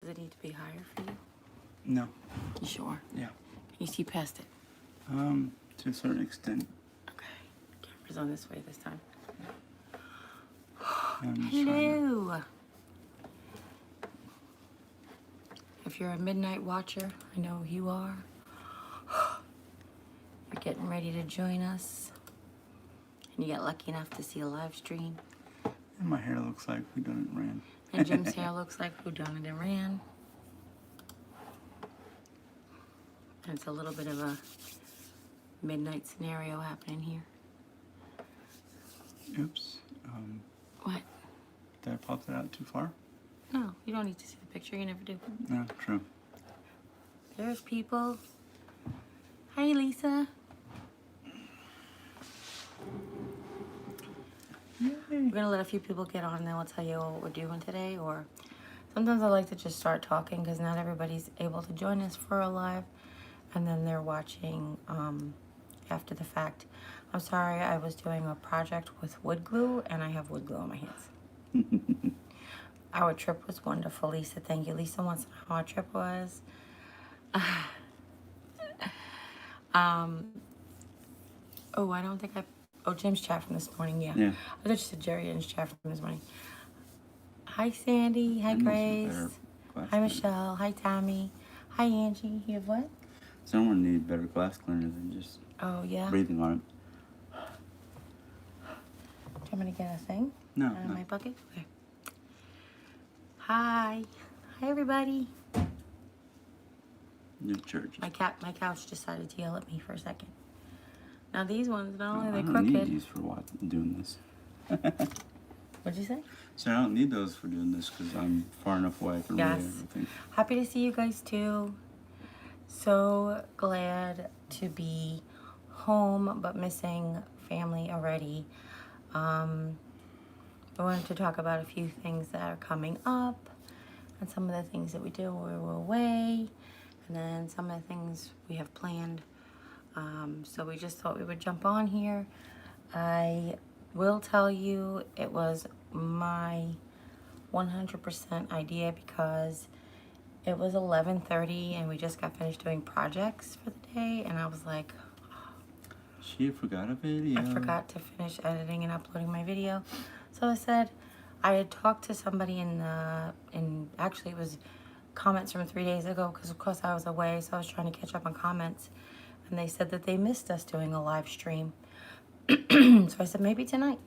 Does it need to be higher for you? No. You sure? Yeah. Can you see past it? To a certain extent. Okay. Camera's on this way this time. I'm just trying Hello. If you're a midnight watcher, I know you are. You're getting ready to join us. And you got lucky enough to see a live stream. And my hair looks like we done it ran. And Jim's hair looks like who done it and ran. And it's a little bit of a midnight scenario happening here. Oops. What? Did I pop that out too far? No, you don't need to see the picture. You never do. No, true. There's people. Hi, Lisa. Yay. We're gonna let a few people get on, and then we'll tell you what we're doing today. Or sometimes I like to just start talking because not everybody's able to join us for a live, and then they're watching after the fact. I'm sorry, I was doing a project with wood glue, and I have wood glue on my hands. Our trip was wonderful, Lisa. Thank you. Lisa wants to know how our trip was. Oh, I don't think I... Oh, Jim's chat from this morning, yeah. Yeah. I thought you said Jeri-Ann's chat from this morning. Hi, Sandy. Hi, Grace. Hi, Michelle. Hi, Tommy. Hi, Angie. You have what? Someone need better glass cleaner than just Oh, yeah? breathing on it. Do you want me to get a thing? No, Out of no. my bucket? Okay. Hi. Hi, everybody. New church. My couch decided to yell at me for a second. Now, these ones, not only I are they don't need crooked... these for doing this. What'd you say? So I don't need those for doing this because I'm far enough away from Yes. everything. Happy to see you guys too. So glad to be home, but missing family already. I wanted to talk about a few things that are coming up and some of the things that we did while we were away, and then some of the things we have planned. So we just thought we would jump on here. I will tell you it was my 100% idea because it was 11:30 and we just got finished doing projects for the day, and I was like, She forgot a video. I forgot to finish editing and uploading my video. So I said, I had talked to somebody actually it was comments from 3 days ago because of course I was away, so I was trying to catch up on comments, and they said that they missed us doing a live stream. So I said, maybe tonight.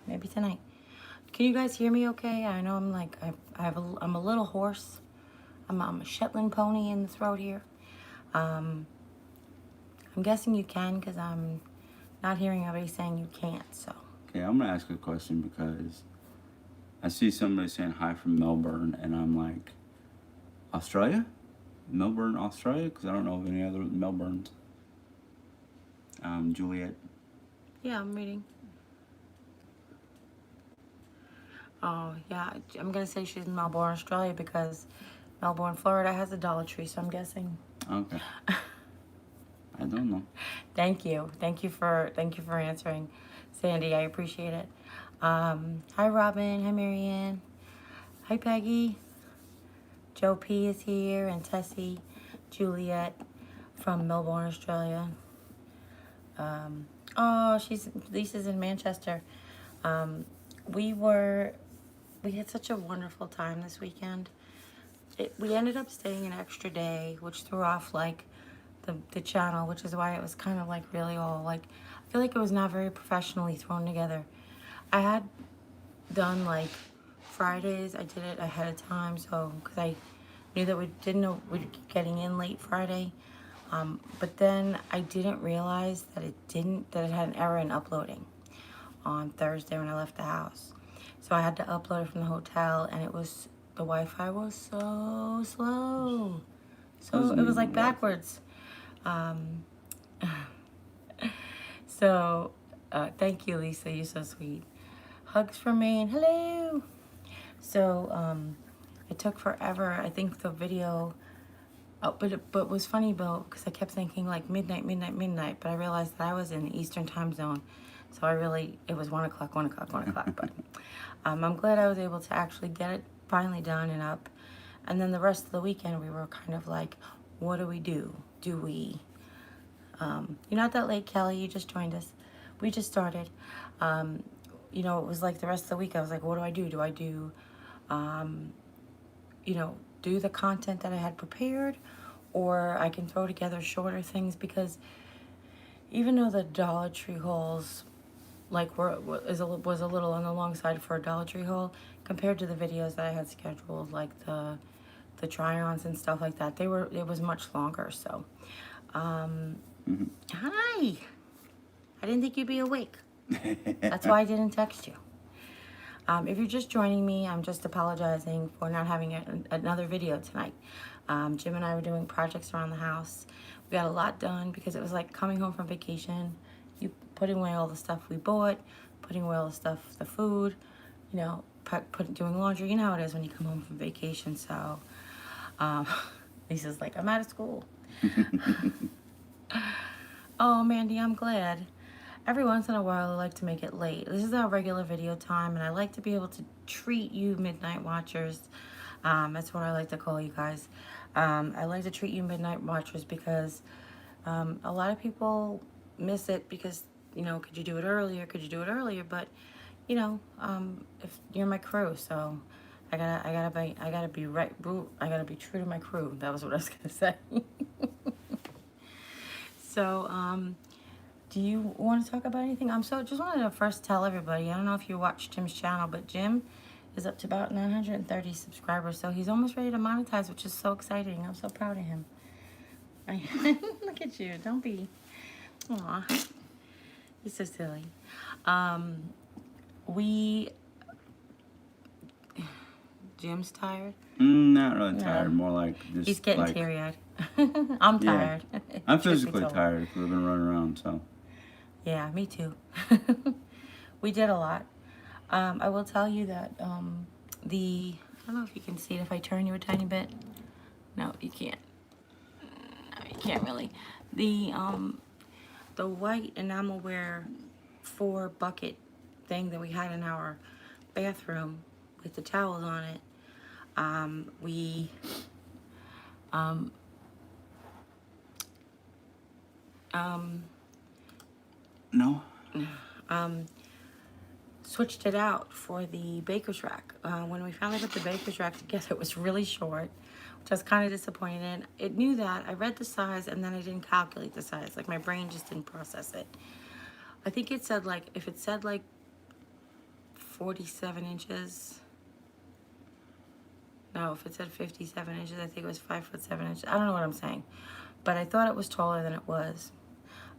Can you guys hear me okay? I know I'm like, I'm a little hoarse. I'm a Shetland pony in the throat here. I'm guessing you can because I'm not hearing anybody saying you can't, so. Okay, I'm going to ask a question because I see somebody saying hi from Melbourne, and I'm like, Australia? Melbourne, Australia? Because I don't know of any other Melbournes. Juliet. Yeah, I'm reading. Oh, yeah, I'm going to say she's in Melbourne, Australia because Melbourne, Florida has a Dollar Tree, so I'm guessing. Okay. I don't know. Thank you for answering, Sandy. I appreciate it. Hi, Robin. Hi, Marianne. Hi, Peggy. Joe P is here, and Tessie, Juliet from Melbourne, Australia. Oh, Lisa's in Manchester. We had such a wonderful time this weekend. We ended up staying an extra day, which threw off like the channel, which is why it was kind of like really all like, I feel like it was not very professionally thrown together. I had done like Fridays, I did it ahead of time, so because I knew that we didn't know we'd be getting in late Friday, but then I didn't realize that it had an error in uploading on Thursday when I left the house. So I had to upload it from the hotel, and the Wi-Fi was so slow. So it was like backwards. So thank you, Lisa. You're so sweet. Hugs from me and hello. So it took forever. I think the video, but it was funny because I kept thinking like midnight, but I realized that I was in the Eastern time zone. So it was 1 o'clock, but I'm glad I was able to actually get it finally done and up. And then the rest of the weekend, we were kind of like, what do we do? Do we, you're not that late, Kelly, you just joined us. We just started. You know, it was like the rest of the week, I was like, what do I do? Do I do, you know, do the content that I had prepared, or I can throw together shorter things, because even though the Dollar Tree hauls like was a little on the long side for a Dollar Tree haul compared to the videos that I had scheduled, like the try-ons and stuff like that, it was much longer. So hi, I didn't think you'd be awake. That's why I didn't text you. If you're just joining me, I'm just apologizing for not having another video tonight. Jim and I were doing projects around the house. We got a lot done because it was like coming home from vacation. You putting away all the stuff we bought, putting away all the stuff, the food, you know, doing laundry. You know how it is when you come home from vacation. So Lisa's like, I'm out of school. Oh, Mandy, I'm glad. Every once in a while, I like to make it late. This is our regular video time, and I like to be able to treat you midnight watchers. That's what I like to call you guys. I like to treat you midnight watchers because a lot of people miss it because, you know, could you do it earlier? Could you do it earlier? But, you know, if you're my crew, so I gotta be right. I gotta be true to my crew. That was what I was gonna say. So, do you want to talk about anything? Just wanted to first tell everybody, I don't know if you watched Jim's channel, but Jim is up to about 930 subscribers, so he's almost ready to monetize, which is so exciting. I'm so proud of him. Look at you. Don't be. Aw. You're so silly. Jim's tired? Not really tired. More like just. He's getting like, teary-eyed. I'm tired. Yeah. I'm physically tired because I've been running around, so. Yeah, me too. We did a lot. I will tell you that I don't know if you can see it if I turn you a tiny bit. No, you can't. No, you can't really. The white enamelware 4 bucket thing that we had in our bathroom with the towels on it, No. Switched it out for the baker's rack. When we finally put the baker's rack together, it was really short, which I was kind of disappointed in. It knew that. I read the size, and then I didn't calculate the size. Like, my brain just didn't process it. I think it said, like, if it said, like, 47 inches. No, if it said 57 inches, I think it was 5'7" I don't know what I'm saying. But I thought it was taller than it was.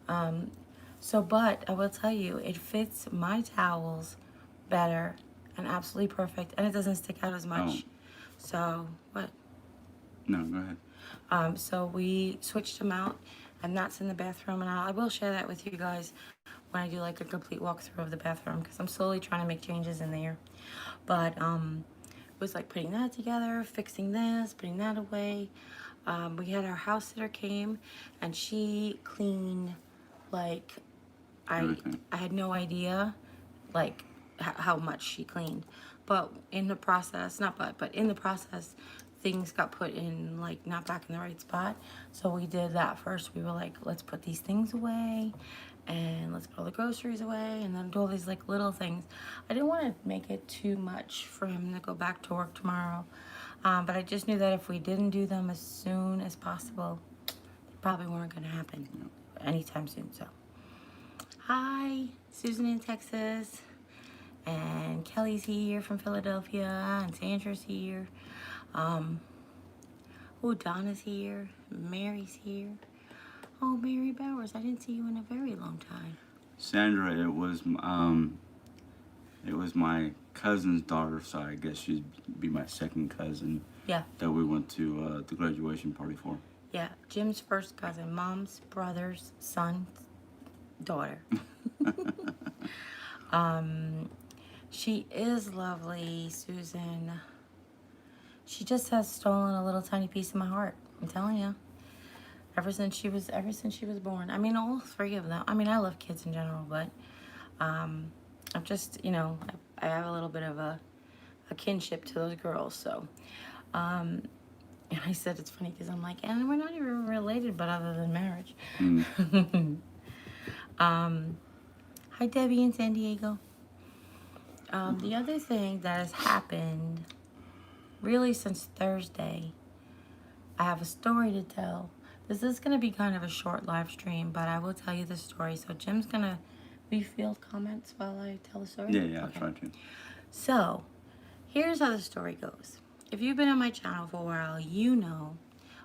But I will tell you, it fits my towels better and absolutely perfect, and it doesn't stick out as much. Oh. So, what? No, go ahead. So we switched them out, and that's in the bathroom, and I will share that with you guys when I do like a complete walkthrough of the bathroom, because I'm slowly trying to make changes in there. But it was like putting that together, fixing this, putting that away. We had our house sitter came, and she cleaned like I had no idea like how much she cleaned, but in the process, but in the process, things got put in like not back in the right spot. So we did that first. We were like, let's put these things away, and let's put all the groceries away, and then do all these like little things. I didn't want to make it too much for him to go back to work tomorrow, but I just knew that if we didn't do them as soon as possible, they probably weren't going to happen anytime soon. So hi, Susan in Texas, and Kelly's here from Philadelphia, and Sandra's here. Donna's here, Mary's here. Oh, Mary Bowers, I didn't see you in a very long time. Sandra, it was my cousin's daughter, so I guess she'd be my second cousin. Yeah. That we went to the graduation party for. Yeah, Jim's first cousin, mom's brother's son, daughter. She is lovely, Susan. She just has stolen a little tiny piece of my heart. I'm telling you. Ever since she was born. I mean, all 3 of them. I mean, I love kids in general, but I'm just, you know, I have a little bit of a kinship to those girls. So And I said, it's funny because I'm like, and we're not even related, but other than marriage. Hi, Debbie in San Diego. The other thing that has happened really since Thursday, I have a story to tell. This is going to be kind of a short live stream, but I will tell you the story. So Jim's going to refield comments while I tell the story? Yeah, Okay. I'll try to. So, here's how the story goes. If you've been on my channel for a while, you know.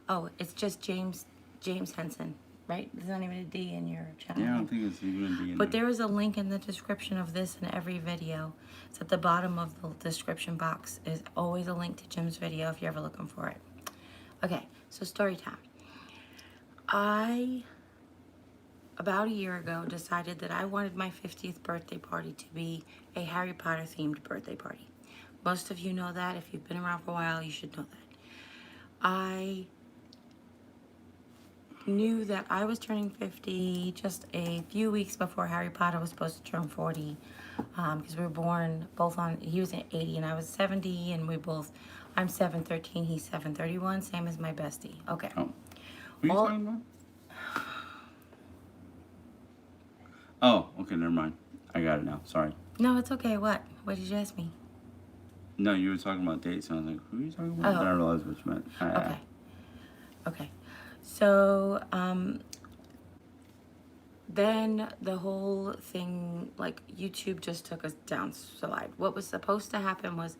Oh, it's just James Henson, right? There's not even a D in your channel. Yeah, I don't think it's even a D in But there. there is a link in the description of this and every video. It's at the bottom of the description box. Is always a link to Jim's video if you're ever looking for it. Okay, so story time. I, about a year ago, decided that I wanted my 50th birthday party to be a Harry Potter themed birthday party. Most of you know that. If you've been around for a while, you should know that. I knew that I was turning 50 just a few weeks before Harry Potter was supposed to turn 40, because we were born both on, he was in 80 and I was 70, and we both, I'm 713, he's 731, same as my bestie. Okay. Oh. What are you talking about? Oh, okay, never mind. I got it now. Sorry. No, it's okay. What did you ask me? No, you were talking about dates, and I was like, who are you talking about? Oh. I didn't realize what you meant. Okay. So, then the whole thing, like, YouTube just took us down slide. What was supposed to happen was,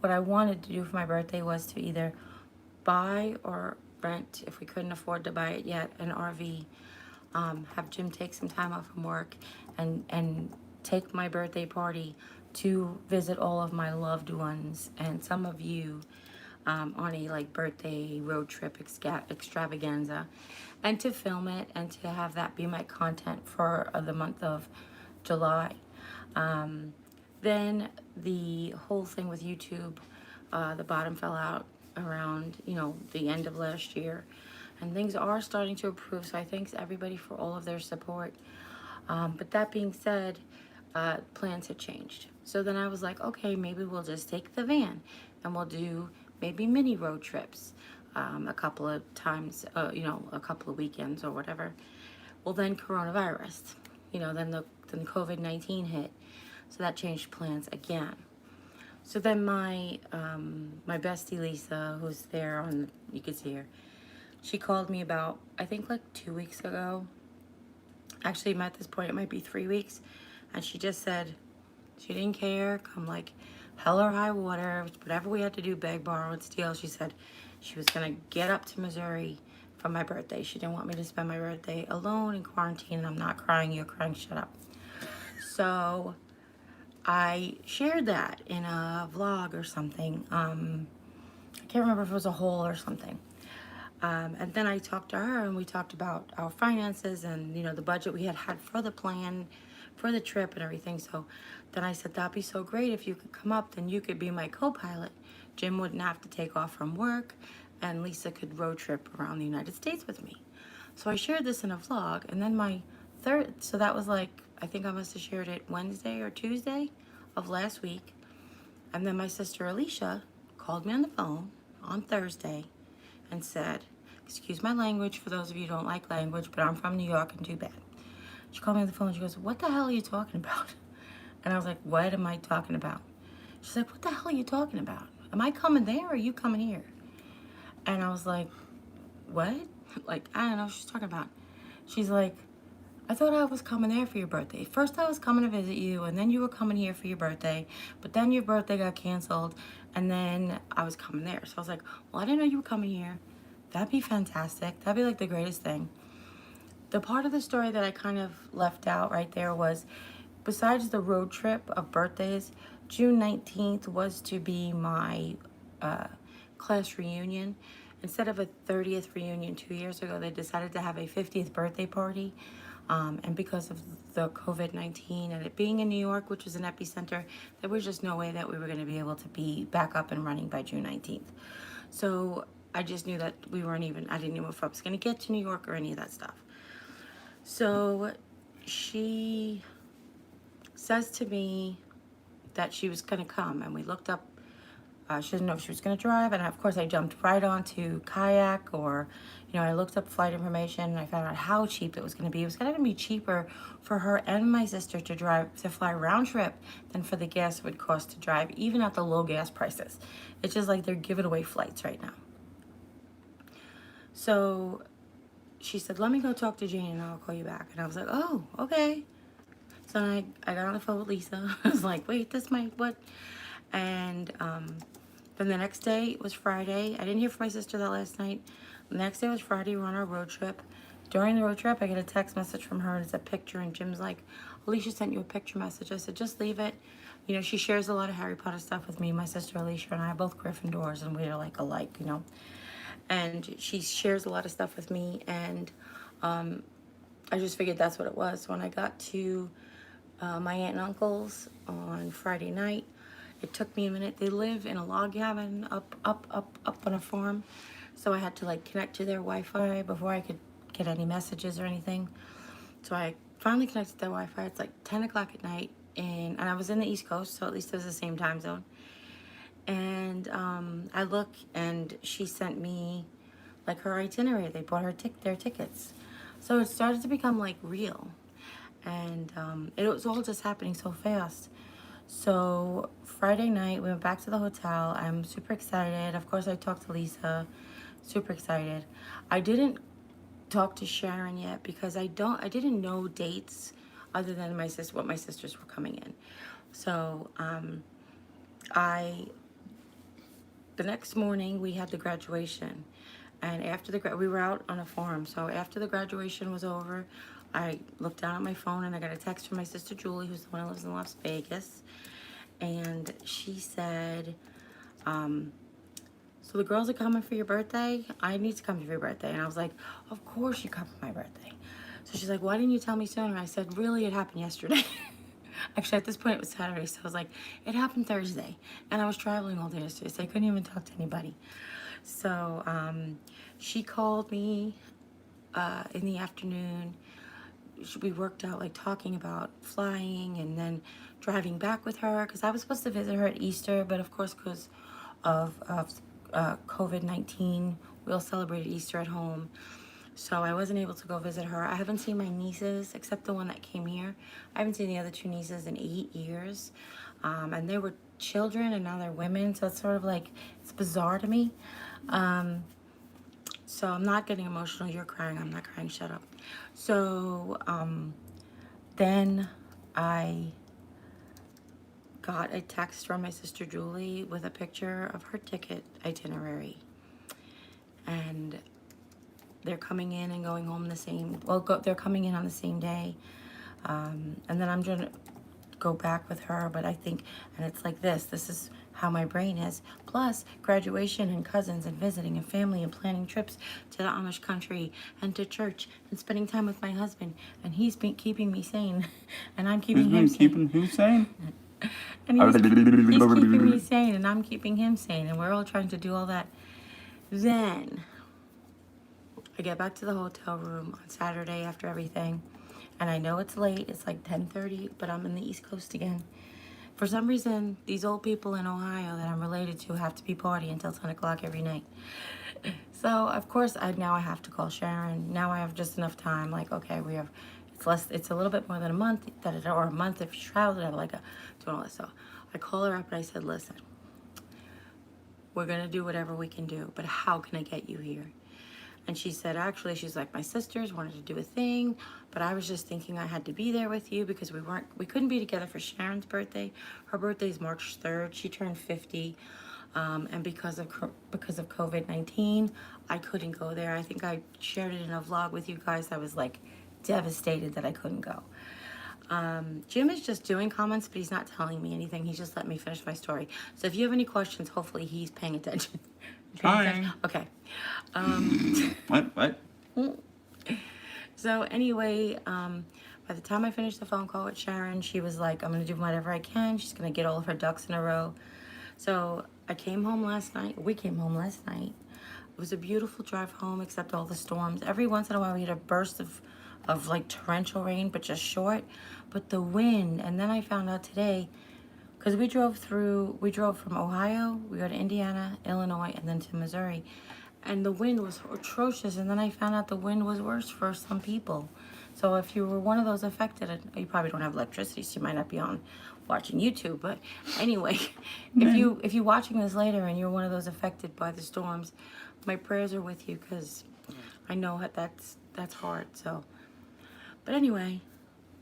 what I wanted to do for my birthday was to either buy or rent, if we couldn't afford to buy it yet, an RV, have Jim take some time off from work, and take my birthday party to visit all of my loved ones and some of you, on a like birthday road trip extravaganza, and to film it and to have that be my content for the month of July. Then the whole thing with YouTube, the bottom fell out around, the end of last year, and things are starting to improve. So I thank everybody for all of their support. But that being said, plans had changed. So then I was like, okay, maybe we'll just take the van and we'll do maybe mini road trips, a couple of times, a couple of weekends or whatever. Well, then coronavirus, then COVID-19 hit. So that changed plans again. So then my bestie Lisa, who's there you can see her, she called me about, I think like 2 weeks ago. Actually, at this point, it might be 3 weeks. And she just said she didn't care, come like hell or high water, whatever we had to do, beg, borrow, and steal. She said she was going to get up to Missouri for my birthday. She didn't want me to spend my birthday alone in quarantine, and I'm not crying, you're crying, shut up. So I shared that in a vlog or something. I can't remember if it was a haul or something. And then I talked to her, and we talked about our finances and, the budget we had for the plan, for the trip and everything. So then I said, that'd be so great if you could come up, then you could be my co-pilot. Jim wouldn't have to take off from work, and Lisa could road trip around the United States with me. So I shared this in a vlog, and then so that was like, I think I must have shared it Wednesday or Tuesday of last week. And then my sister Alicia called me on the phone on Thursday and said, excuse my language for those of you who don't like language, but I'm from New York and too bad. She called me on the phone. She goes, what the hell are you talking about? And I was like, what am I talking about? She's like, what the hell are you talking about? Am I coming there or are you coming here? And I was like, what? Like, I don't know what she's talking about. She's like, I thought I was coming there for your birthday. First I was coming to visit you, and then you were coming here for your birthday, but then your birthday got canceled, and then I was coming there. So I was like, well, I didn't know you were coming here. That'd be fantastic. That'd be like the greatest thing. The part of the story that I kind of left out right there was, besides the road trip of birthdays, June 19th was to be my class reunion. Instead of a 30th reunion 2 years ago, they decided to have a 50th birthday party. And because of the COVID-19 and it being in New York, which was an epicenter, there was just no way that we were going to be able to be back up and running by June 19th. So I just knew that I didn't know if I was going to get to New York or any of that stuff. So she says to me that she was going to come, and we looked up She didn't know if she was going to drive, and of course I jumped right onto kayak, or, you know, I looked up flight information and I found out how cheap it was going to be. It was going to be cheaper for her and my sister to fly round trip than for the gas it would cost to drive, even at the low gas prices. It's just like they're giving away flights right now. So she said, let me go talk to Jane and I'll call you back. And I was like, oh, okay. So I got on the phone with Lisa. I was like, wait, this might, what? And then the next day was Friday. I didn't hear from my sister that last night. The next day was Friday. We're on our road trip. During the road trip, I get a text message from her, and it's a picture, and Jim's like, Alicia sent you a picture message. I said, just leave it. You know, she shares a lot of Harry Potter stuff with me. My sister Alicia and I are both Gryffindors, and we're like alike, you know. And she shares a lot of stuff with me, and I just figured that's what it was. When I got to my aunt and uncle's on Friday night, it took me a minute. They live in a log cabin up on a farm, so I had to like connect to their Wi-Fi before I could get any messages or anything. So I finally connected to their Wi-Fi. It's like 10 o'clock at night, and I was in the East Coast, so at least it was the same time zone. And I look, and she sent me like her itinerary. They bought her their tickets, so it started to become like real, and it was all just happening so fast. So Friday night, we went back to the hotel. I'm super excited. Of course, I talked to Lisa. Super excited. I didn't talk to Sharon yet because I didn't know dates other than what my sisters were coming in. So the next morning we had the graduation, and after we were out on a farm. So after the graduation was over, I looked down at my phone and I got a text from my sister Julie, who's the one who lives in Las Vegas, and she said, so the girls are coming for your birthday? I need to come for your birthday. And I was like, of course you come for my birthday. So she's like, why didn't you tell me sooner? I said, really, it happened yesterday. Actually, at this point, it was Saturday, so I was like, it happened Thursday. And I was traveling all day yesterday, so I couldn't even talk to anybody. So she called me in the afternoon. We worked out, like, talking about flying and then driving back with her, because I was supposed to visit her at Easter, but of course, because of COVID-19, we all celebrated Easter at home. So I wasn't able to go visit her. I haven't seen my nieces, except the one that came here. I haven't seen the other two nieces in 8 years. And they were children, and now they're women. So it's sort of like, it's bizarre to me. So I'm not getting emotional. You're crying. I'm not crying. Shut up. So then I got a text from my sister Julie with a picture of her ticket itinerary. And they're coming in and going home they're coming in on the same day. And then I'm going to go back with her, but I think, and it's like this is how my brain is. Plus, graduation and cousins and visiting and family and planning trips to the Amish country and to church and spending time with my husband. And he's been keeping me sane. And I'm keeping him sane. Keeping who sane? And he's keeping me sane, and I'm keeping him sane. And we're all trying to do all that. Then I get back to the hotel room on Saturday after everything, and I know it's late. It's like 10:30, but I'm in the East Coast again. For some reason, these old people in Ohio that I'm related to have to be partying until 10 o'clock every night. So, of course, now I have to call Sharon. Now I have just enough time. Like, okay, it's a little bit more than a month, or a month if you traveled, and like doing all this. So I call her up and I said, listen, we're going to do whatever we can do, but how can I get you here? And she said, actually, she's like, my sisters wanted to do a thing, but I was just thinking I had to be there with you because we couldn't be together for Sharon's birthday. Her birthday is March 3rd. She turned 50. And because of COVID-19, I couldn't go there. I think I shared it in a vlog with you guys. I was like devastated that I couldn't go. Jim is just doing comments, but he's not telling me anything. He's just letting me finish my story. So if you have any questions, hopefully he's paying attention. Hi. Okay. What? So anyway, by the time I finished the phone call with Sharon, she was like, I'm going to do whatever I can. She's going to get all of her ducks in a row. So we came home last night. It was a beautiful drive home, except all the storms. Every once in a while, we had a burst of like torrential rain, but just short. But the wind, and then I found out today, because we drove from Ohio, we go to Indiana, Illinois, and then to Missouri. And the wind was atrocious, and then I found out the wind was worse for some people. So if you were one of those affected, you probably don't have electricity, so you might not be on watching YouTube. But anyway, if you're watching this later and you're one of those affected by the storms, my prayers are with you, because I know that's hard. So, but anyway,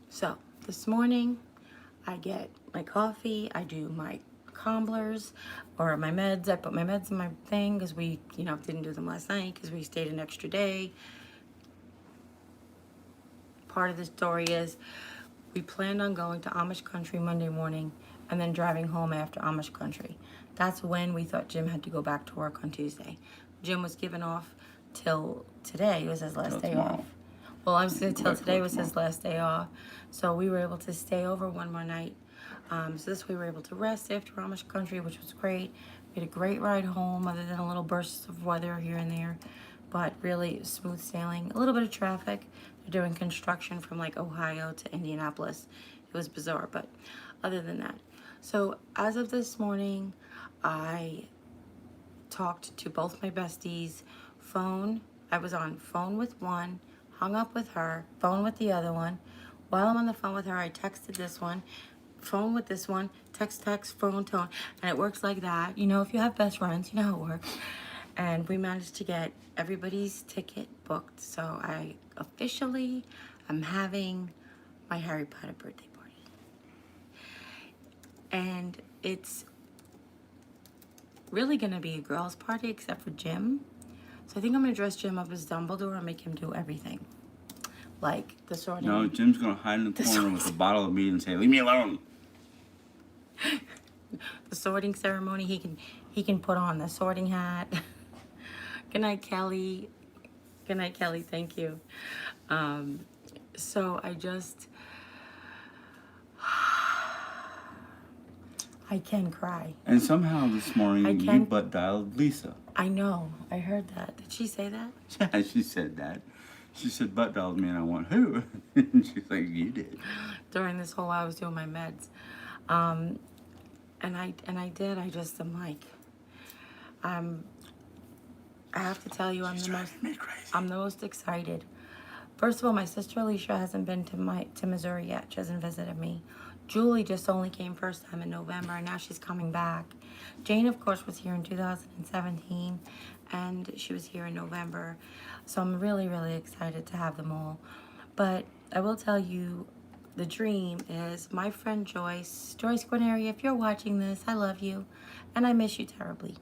so this morning I get my coffee, I do my Comblers or my meds. I put my meds in my thing because we, didn't do them last night because we stayed an extra day. Part of the story is we planned on going to Amish country Monday morning and then driving home after Amish country. That's when we thought Jim had to go back to work on Tuesday. Jim was given off till today. It was his last day off. Well, I was going to tell today was his last day off. So we were able to stay over one more night. So this way we were able to rest after Amish country, which was great. We had a great ride home, other than a little bursts of weather here and there. But really smooth sailing. A little bit of traffic. They're doing construction from like Ohio to Indianapolis. It was bizarre, but other than that. So as of this morning, I talked to both my besties. I was on phone with one, hung up with her, phone with the other one. While I'm on the phone with her, I texted this one, phone with this one, text, phone, tone, and it works like that. If you have best friends, you know how it works. And we managed to get everybody's ticket booked. So I officially am having my Harry Potter birthday party. And it's really gonna be a girls' party except for Jim. So I think I'm gonna dress Jim up as Dumbledore and make him do everything. Like the sorting. No, Jim's gonna hide in the corner with a bottle of meat and say, "Leave me alone." The sorting ceremony, he can put on the sorting hat. Good night, Kelly. Good night, Kelly. Thank you. So I can cry. And somehow this morning you butt dialed Lisa. I know. I heard that. Did she say that? Yeah, she said that. She said butt dialed me, and I went, who? And she's like, you did. During this whole while I was doing my meds. And I did. I have to tell you, I'm the most excited. First of all, my sister Alicia hasn't been to Missouri yet. She hasn't visited me. Julie just only came first time in November, and now she's coming back. Jane, of course, was here in 2017, and she was here in November. So I'm really, really excited to have them all. But I will tell you, the dream is my friend Joyce Guarneri, if you're watching this, I love you, and I miss you terribly.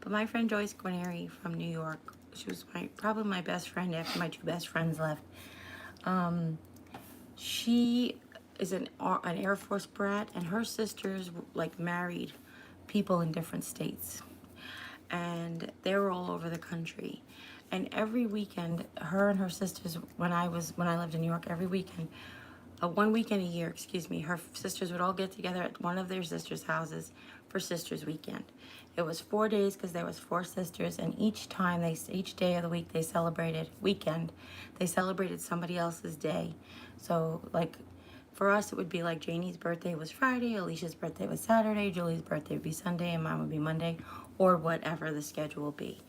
But my friend Joyce Guarneri from New York, she was probably my best friend after my two best friends left. She is an Air Force brat, and her sisters married people in different states, and they were all over the country. And every weekend, her and her sisters, when I lived in New York, every weekend, one weekend a year, her sisters would all get together at one of their sisters' houses for Sisters Weekend. It was 4 days because there was 4 sisters, and each day of the week they celebrated somebody else's day. So for us, it would be like Janie's birthday was Friday, Alicia's birthday was Saturday, Julie's birthday would be Sunday, and mine would be Monday, or whatever the schedule will be.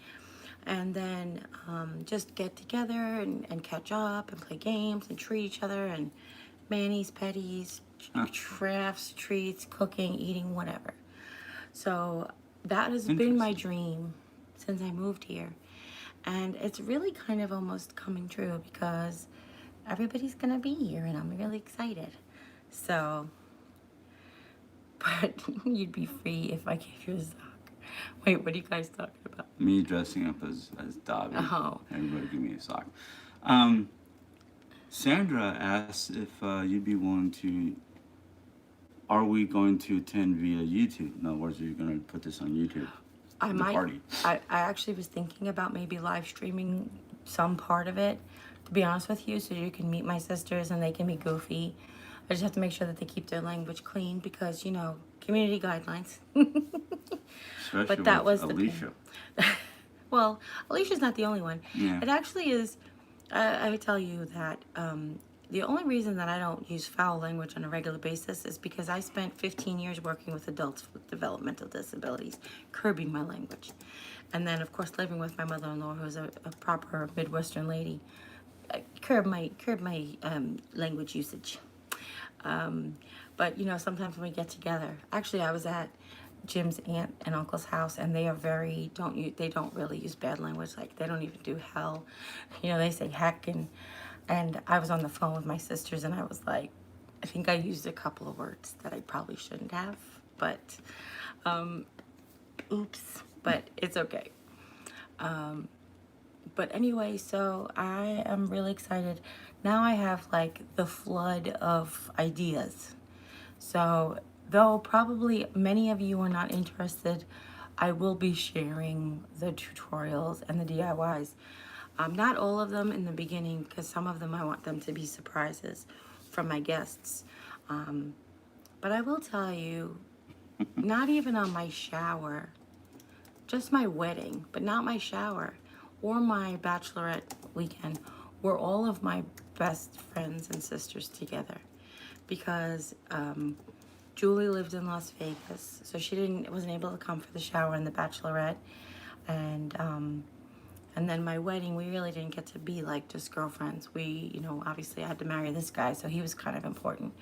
And then just get together and catch up and play games and treat each other, and manis, petties, crafts, treats, cooking, eating, whatever. So that has been my dream since I moved here. And it's really kind of almost coming true because everybody's going to be here and I'm really excited. So, but you'd be free if I gave you a sock. Wait, what are you guys talking about? Me dressing up as Dobby. Oh. Everybody give me a sock. Sandra asked if you'd be willing to, are we going to attend via YouTube? In other words, are you going to put this on YouTube? I might. Party? I actually was thinking about maybe live streaming some part of it, to be honest with you, so you can meet my sisters and they can be goofy. I just have to make sure that they keep their language clean because, community guidelines. Especially but that was Alicia. Well, Alicia's not the only one. Yeah. It actually is. I would tell you that the only reason that I don't use foul language on a regular basis is because I spent 15 years working with adults with developmental disabilities, curbing my language. And then, of course, living with my mother-in-law, who's a proper Midwestern lady, curb my language usage. But you know, sometimes when we get together, actually, I was at Jim's aunt and uncle's house, and they are very they don't really use bad language. Like they don't even do hell, you know. They say heck, and I was on the phone with my sisters, and I was like, I think I used a couple of words that I probably shouldn't have, but oops. But it's okay. But anyway, so I am really excited. Now I have like the flood of ideas. So though probably many of you are not interested, I will be sharing the tutorials and the DIYs. Not all of them in the beginning, because some of them I want them to be surprises from my guests. But I will tell you, not even on my shower, just my wedding, but not my shower or my bachelorette weekend, were all of my best friends and sisters together. Because Julie lived in Las Vegas, so she wasn't able to come for the shower and the bachelorette, and then my wedding, we really didn't get to be like just girlfriends. We, you know, obviously I had to marry this guy, so he was kind of important.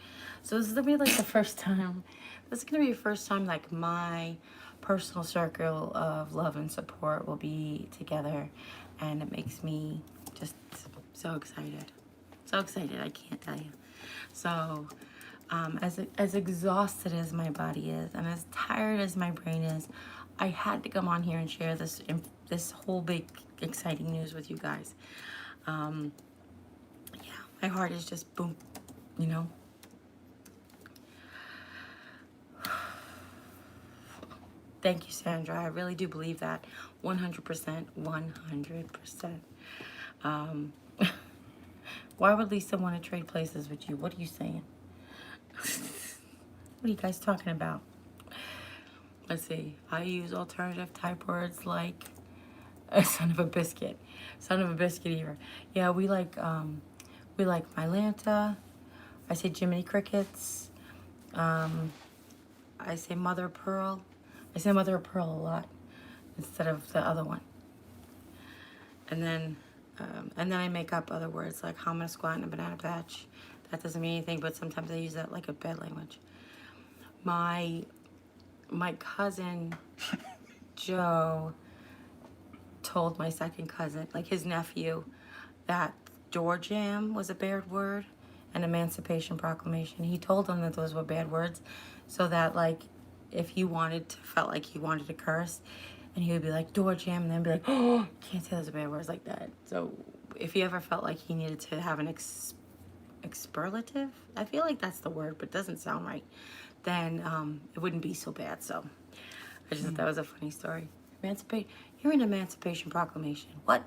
So this is gonna be like the first time. This is gonna be the first time like my personal circle of love and support will be together, and it makes me just so excited. So excited, I can't tell you. So, as exhausted as my body is, and as tired as my brain is, I had to come on here and share this whole big exciting news with you guys. Yeah, my heart is just boom, you know. Thank you, Sandra. I really do believe that. 100%. 100%. Why would Lisa want to trade places with you? What are you saying? What are you guys talking about? Let's see. I use alternative type words like son of a biscuit. Son of a biscuit eater. Yeah, we like Mylanta. I say Jiminy Crickets. I say Mother of Pearl. I say Mother of Pearl a lot instead of the other one. And then I make up other words like homina squat and a banana patch. That doesn't mean anything, but sometimes I use that like a bad language. My cousin Joe told my second cousin, like his nephew, that door jam was a bad word and Emancipation Proclamation. He told him that those were bad words, so that like if he felt like he wanted to curse, and he would be like door jam, and then be like, oh, can't say those bad words like that. So if he ever felt like he needed to have an expurlative, I feel like that's the word, but it doesn't sound right, then it wouldn't be so bad. So I just thought that was a funny story. You're an Emancipation Proclamation. What?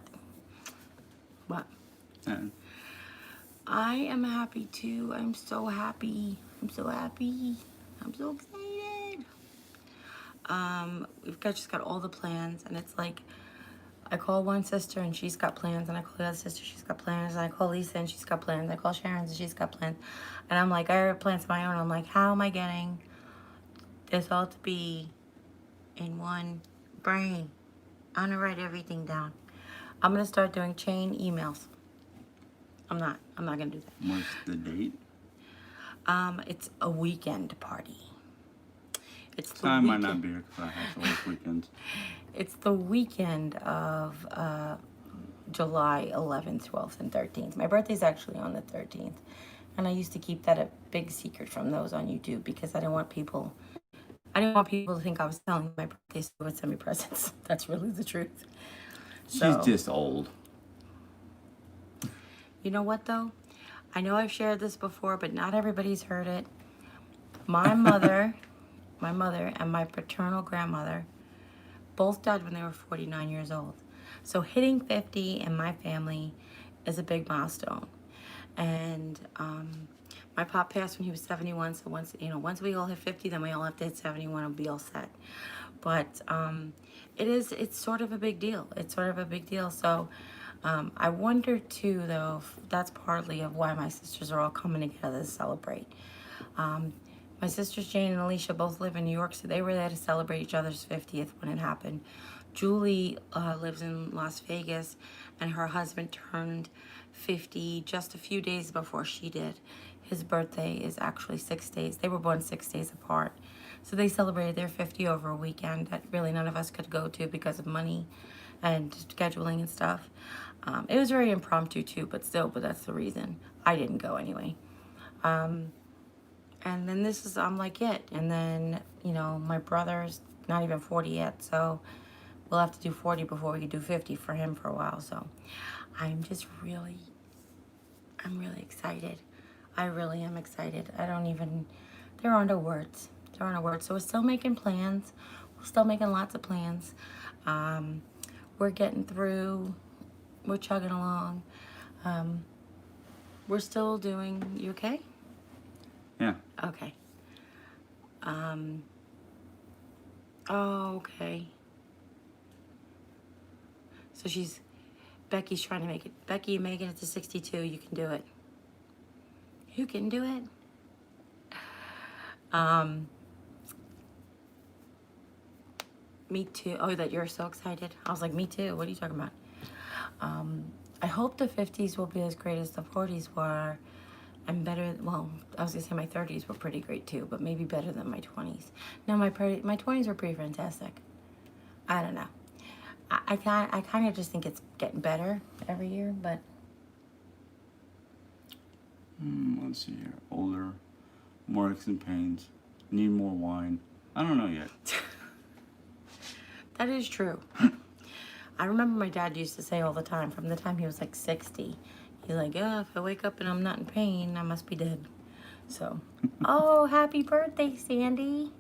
I am happy too. I'm so happy. I'm so happy. I'm so excited. We've just got all the plans, and it's like I call one sister and she's got plans, and I call the other sister, she's got plans, and I call Lisa and she's got plans, I call Sharon and she's got plans, and I'm like, I have plans of my own. I'm like, how am I getting this all to be in one brain? I'm gonna write everything down. I'm gonna start doing chain emails. I'm not gonna do that. What's the date? It's a weekend party. It's the I weekend. might not be here because I have to work weekends. It's the weekend of July 11th, 12th, and 13th. My birthday's actually on the 13th. And I used to keep that a big secret from those on YouTube because I didn't want people to think I was selling my birthday so they would send me presents. That's really the truth. She's just old. You know what, though? I know I've shared this before, but not everybody's heard it. My mother and my paternal grandmother both died when they were 49 years old. So hitting 50 in my family is a big milestone. And my pop passed when he was 71. So once we all hit 50, then we all have to hit 71 and be all set. But it's sort of a big deal. It's sort of a big deal. So I wonder too, though, if that's partly of why my sisters are all coming together to celebrate. Um, my sisters Jane and Alicia both live in New York, so they were there to celebrate each other's 50th when it happened. Julie lives in Las Vegas, and her husband turned 50 just a few days before she did. His birthday is actually 6 days. They were born 6 days apart. So they celebrated their 50 over a weekend that really none of us could go to because of money and scheduling and stuff. It was very impromptu too, but that's the reason. I didn't go anyway. And then I'm like it. And then, my brother's not even 40 yet, so we'll have to do 40 before we can do 50 for him for a while. So I'm really excited. I really am excited. There are no words. There are no words. So we're still making plans. We're still making lots of plans. We're getting through. We're chugging along. We're still doing, you okay? Yeah. Okay. Oh, okay. So Becky's trying to make it. Becky, making it to 62. You can do it. You can do it. Me too. Oh, that you're so excited. I was like, me too. What are you talking about? I hope the 50s will be as great as the 40s were. And better, well, I was going to say my 30s were pretty great too, but maybe better than my 20s. No, my 20s were pretty fantastic. I don't know. I kind of just think it's getting better every year, but... Let's see here. Older, more aches and pains, need more wine. I don't know yet. That is true. I remember my dad used to say all the time, from the time he was like 60, he's like, if I wake up and I'm not in pain, I must be dead. So, oh, happy birthday, Sandy.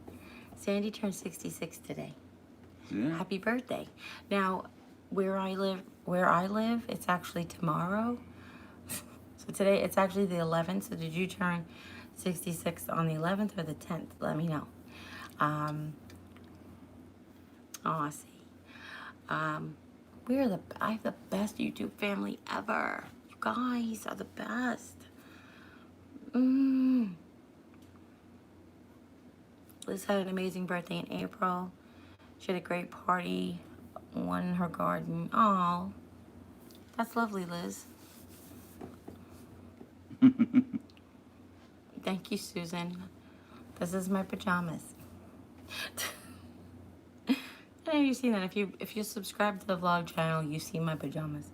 Sandy turned 66 today. Yeah. Happy birthday. Now, where I live, it's actually tomorrow. So today, it's actually the 11th. So did you turn 66 on the 11th or the 10th? Let me know. I see. I have the best YouTube family ever. You guys are the best. Liz had an amazing birthday in April. She had a great party, one in her garden. Oh, that's lovely, Liz. Thank you, Susan. This is my pajamas. I know you've seen that. If you subscribe to the vlog channel, you see my pajamas.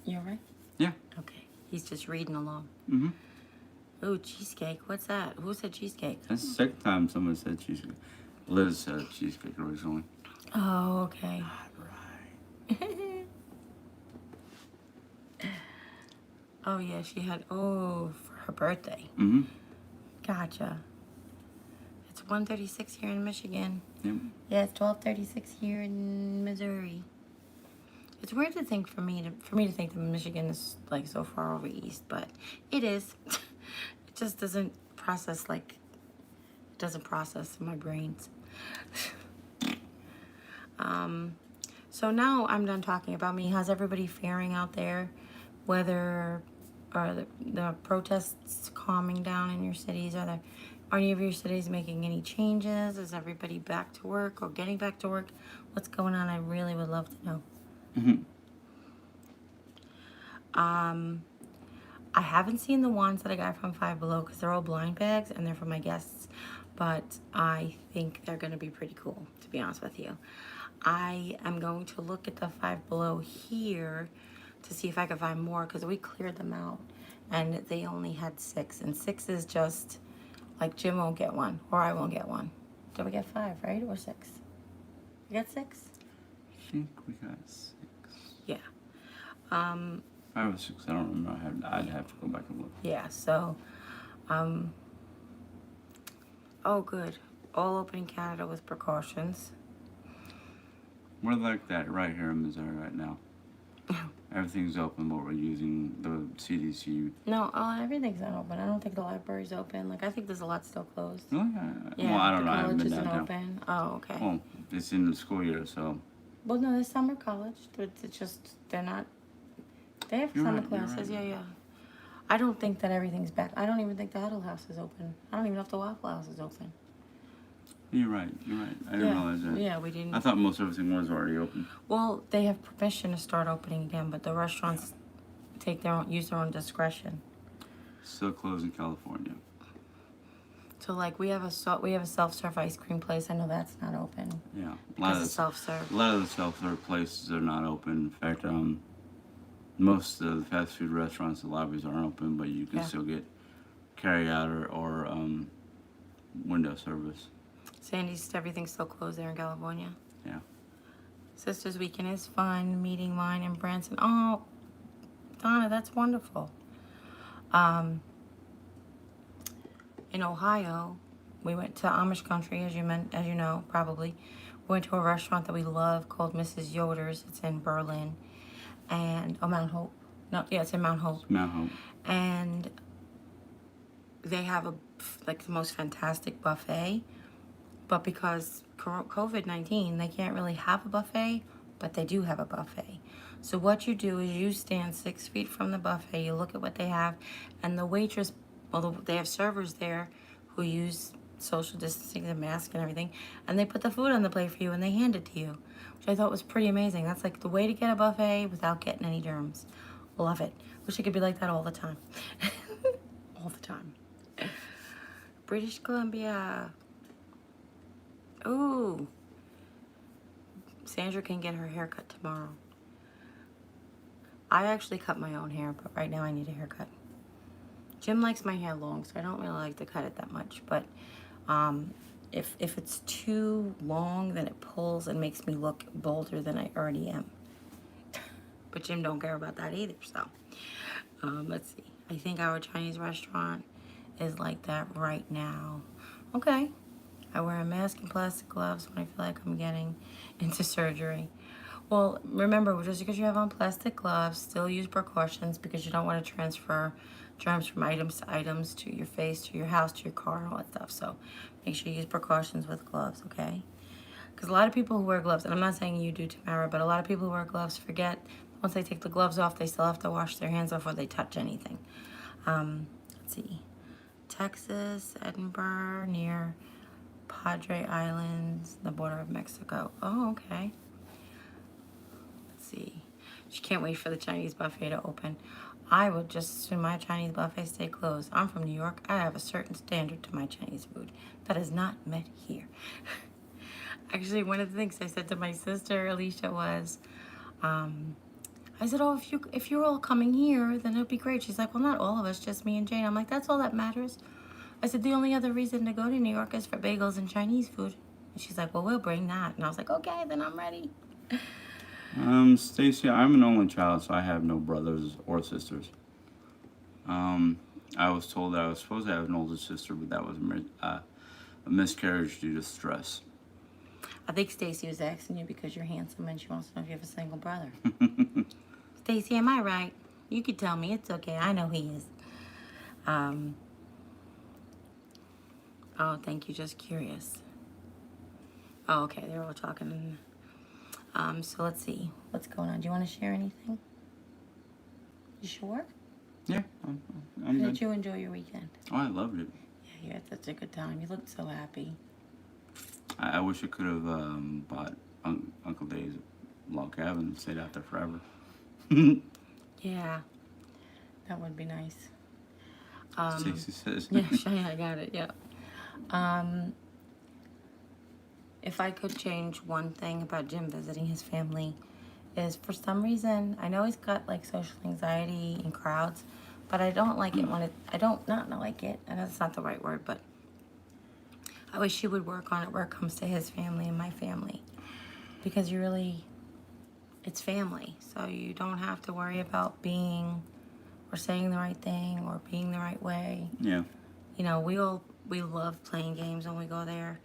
You alright? Yeah. Okay. He's just reading along. Mm-hmm. Ooh, cheesecake. What's that? Who said cheesecake? That's the second time someone said cheesecake. Liz said cheesecake originally. Oh, okay. Right. Oh, yeah, she had, for her birthday. Mm-hmm. Gotcha. It's 1:36 here in Michigan. Yep. Yeah, it's 12:36 here in Missouri. It's weird to think for me to think that Michigan is like so far over east, but it is. It just doesn't process in my brains. So now I'm done talking about me. How's everybody faring out there? Are the protests calming down in your cities? Are any of your cities making any changes? Is everybody back to work or getting back to work? What's going on? I really would love to know. Mm-hmm. I haven't seen the wands that I got from Five Below because they're all blind bags and they're for my guests, but I think they're going to be pretty cool, to be honest with you. I am going to look at the Five Below here to see if I can find more because we cleared them out and they only had 6, and 6 is just like Jim won't get one or I won't get one. Did we get 5, right? Or 6? We got 6? I think we got 6. Yeah. 5 or 6, I don't remember. I'd have to go back and look. Yeah, so, oh good. All open in Canada with precautions. We're like that right here in Missouri right now. Everything's open, but we're using the CDC. No, everything's not open. I don't think the library's open. Like, I think there's a lot still closed. Oh, Yeah, well, I don't the know. I haven't college been isn't downtown. open. Oh, okay. Well, it's in the school year, so. Well, no, there's summer college. It's just, they're not, they have You're summer right, you're classes. right. Yeah. I don't think that everything's back. I don't even think the Huddle House is open. I don't even know if the Waffle House is open. You're right. I didn't realize that. Yeah, we didn't. I thought most everything was already open. Well, they have permission to start opening again, but the restaurants use their own discretion. Still closed in California. So, like, we have a self-serve ice cream place. I know that's not open. Yeah. Because it's self-serve. A lot of the self-serve places are not open. In fact, most of the fast food restaurants, the lobbies aren't open, but you can still get carry-out or window service. Sandy's, everything's still closed there in California. Yeah. Sisters Weekend is fun. Meeting mine in Branson. Oh, Donna, that's wonderful. In Ohio, we went to Amish country, as you know, probably. We went to a restaurant that we love called Mrs. Yoder's. It's in Berlin. And, Mount Hope. No, yeah, it's in Mount Hope. Mount Hope. And they have the most fantastic buffet. But because COVID-19, they can't really have a buffet, but they do have a buffet. So what you do is you stand 6 feet from the buffet, you look at what they have, and the waitress, they have servers there who use social distancing and masks and everything, and they put the food on the plate for you and they hand it to you, which I thought was pretty amazing. That's like the way to get a buffet without getting any germs. Love it. Wish it could be like that all the time. All the time. British Columbia. Ooh. Sandra can get her hair cut tomorrow. I actually cut my own hair, but right now I need a haircut. Jim likes my hair long, so I don't really like to cut it that much. But if it's too long, then it pulls and makes me look bolder than I already am. But Jim don't care about that either, so. Let's see. I think our Chinese restaurant is like that right now. Okay. I wear a mask and plastic gloves when I feel like I'm getting into surgery. Well, remember, just because you have on plastic gloves, still use precautions because you don't want to transfer germs from items to items, to your face, to your house, to your car, and all that stuff. So make sure you use precautions with gloves, okay? Because a lot of people who wear gloves, and I'm not saying you do, Tamara, but a lot of people who wear gloves forget once they take the gloves off, they still have to wash their hands before they touch anything. Let's see. Texas, Edinburgh, near Padre Islands, the border of Mexico. Oh, okay. Let's see. She can't wait for the Chinese buffet to open. I would just as soon my Chinese buffet stay closed. I'm from New York. I have a certain standard to my Chinese food that is not met here. Actually, one of the things I said to my sister, Alicia, was, I said, oh, if you're all coming here, then it'd be great. She's like, well, not all of us, just me and Jane. I'm like, that's all that matters. I said, the only other reason to go to New York is for bagels and Chinese food. And she's like, well, we'll bring that. And I was like, okay, then I'm ready. Stacy, I'm an only child, so I have no brothers or sisters. I was told that I was supposed to have an older sister, but that was a miscarriage due to stress. I think Stacy was asking you because you're handsome and she wants to know if you have a single brother. Stacy, am I right? You could tell me. It's okay. I know he is. Oh, thank you. Just curious. Oh, okay. They're all talking. So let's see. What's going on? Do you want to share anything? You sure? Yeah, I'm How good. did you enjoy your weekend? Oh, I loved it. Yeah, you had such a good time. You looked so happy. I wish I could have bought Uncle Dave's log cabin and stayed out there forever. Yeah, that would be nice. Stacy says. Yeah, I got it. Yeah. If I could change one thing about Jim visiting his family, is for some reason, I know he's got like social anxiety in crowds, but I don't like it when I don't not like it, and that's not the right word, but I wish he would work on it where it comes to his family and my family, because it's family, so you don't have to worry about being or saying the right thing or being the right way. Yeah. You know, we love playing games when we go there,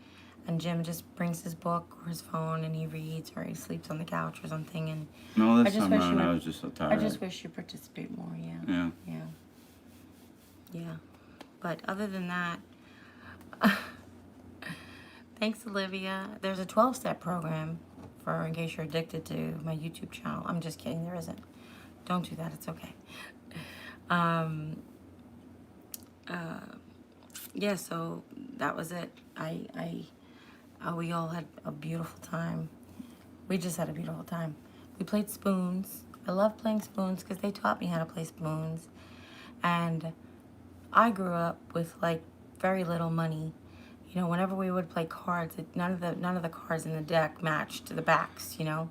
and Jim just brings his book or his phone and he reads or he sleeps on the couch or something. And No, I this just time wish you around I would- was just so I tired. just wish you participate more. Yeah. Yeah. Yeah. Yeah. But other than that, thanks, Olivia. There's a 12-step program for in case you're addicted to my YouTube channel. I'm just kidding. There isn't. Don't do that. It's okay. Yeah, so that was it. We all had a beautiful time. We just had a beautiful time. We played spoons. I love playing spoons because they taught me how to play spoons. And I grew up with like very little money. You know, whenever we would play cards, none of the cards in the deck matched the backs. You know,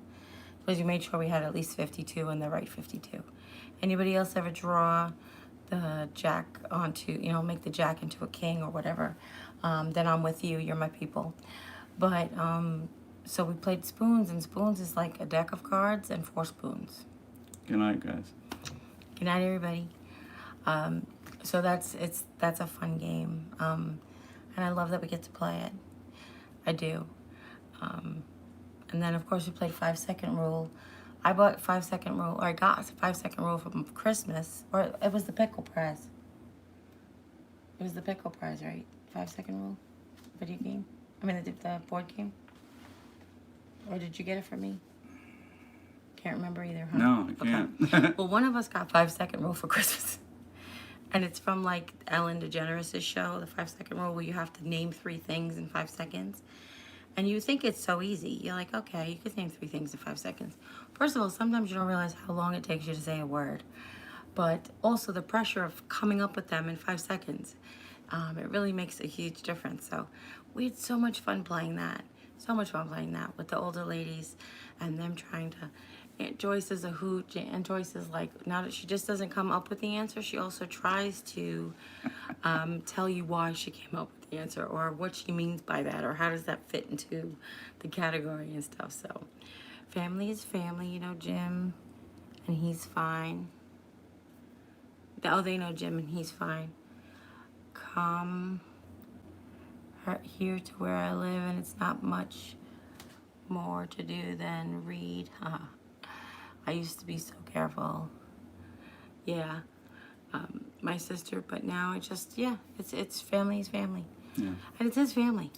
because you made sure we had at least 52 and the right 52. Anybody else ever draw the jack onto, you know, make the jack into a king or whatever? Then I'm with you. You're my people. But so we played spoons, and spoons is like a deck of cards and 4 spoons. Good night, guys. Good night, everybody. So that's a fun game, and I love that we get to play it. I do. And then of course we played 5-second rule. I bought 5-second rule, or I got 5-second rule for Christmas, or it was the pickle prize. It was the pickle prize, right? 5-second rule, video game. I mean the board game. Or did you get it from me? Can't remember either, huh? No, I can't. Okay. Well, one of us got 5-second rule for Christmas. And it's from like Ellen DeGeneres' show, the 5-second rule, where you have to name 3 things in 5 seconds. And you think it's so easy. You're like, okay, you could name 3 things in 5 seconds. First of all, sometimes you don't realize how long it takes you to say a word. But also the pressure of coming up with them in 5 seconds. It really makes a huge difference. So we had so much fun playing that. So much fun playing that with the older ladies and them trying to... Aunt Joyce is a hoot. Aunt Joyce is like, now that she just doesn't come up with the answer, she also tries to tell you why she came up with the answer or what she means by that or how does that fit into the category and stuff. So family is family, you know, Jim, and he's fine. Oh, they know Jim and he's fine. Come here to where I live and it's not much more to do than read. I used to be so careful. Yeah. My sister, but now I just, yeah, it's family is family. Yeah. And it's his family.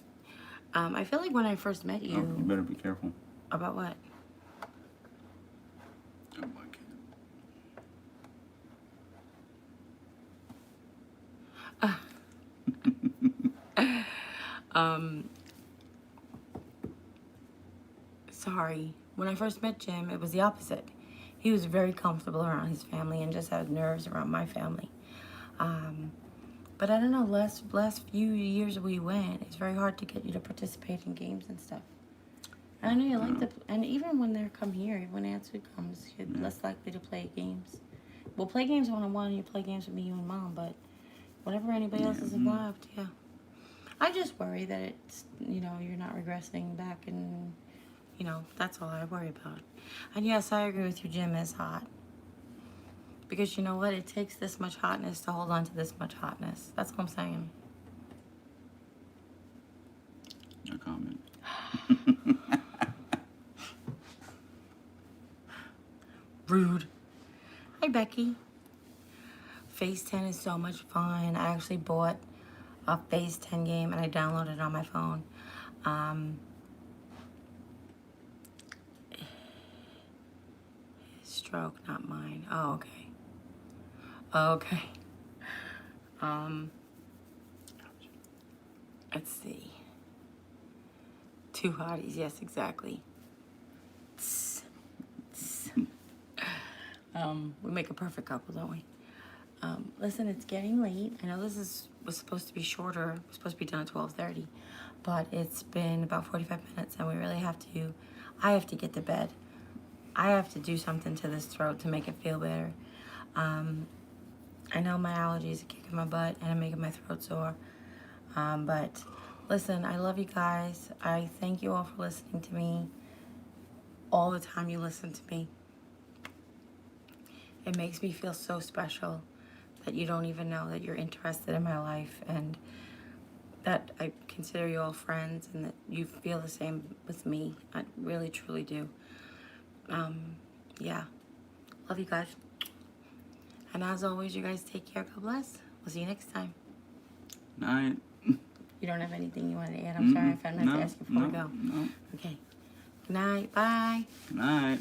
I feel like when I first met you... Oh, you better be careful. About what? Oh, my God. Sorry. When I first met Jim, it was the opposite. He was very comfortable around his family and just had nerves around my family. But I don't know, last few years we went, it's very hard to get you to participate in games and stuff. And I know you like to, and even when they come here, when Aunt comes, you're less likely to play games. We'll play games one-on-one, you play games with me, you and Mom, but whenever anybody else is involved, yeah. I just worry that it's, you know, you're not regressing back and, you know, that's all I worry about. And yes, I agree with you, Jim is hot. Because you know what? It takes this much hotness to hold on to this much hotness. That's what I'm saying. No comment. Rude. Hi, Becky. Phase 10 is so much fun. I actually bought a Phase 10 game and I downloaded it on my phone. His stroke, not mine. Oh, okay. Okay. Let's see. 2 hotties. Yes, exactly. We make a perfect couple, don't we? Listen, it's getting late. I know this was supposed to be shorter. It was supposed to be done at 12:30, but it's been about 45 minutes, and we really have to. I have to get to bed. I have to do something to this throat to make it feel better. I know my allergies are kicking my butt and I'm making my throat sore. But listen, I love you guys. I thank you all for listening to me. All the time you listen to me. It makes me feel so special that you don't even know that you're interested in my life and that I consider you all friends and that you feel the same with me. I really, truly do. Yeah. Love you guys. And as always, you guys take care. God bless. We'll see you next time. Night. You don't have anything you want to add? I'm sorry if I meant to ask you before we go. No. Okay. Good night. Bye. Good night.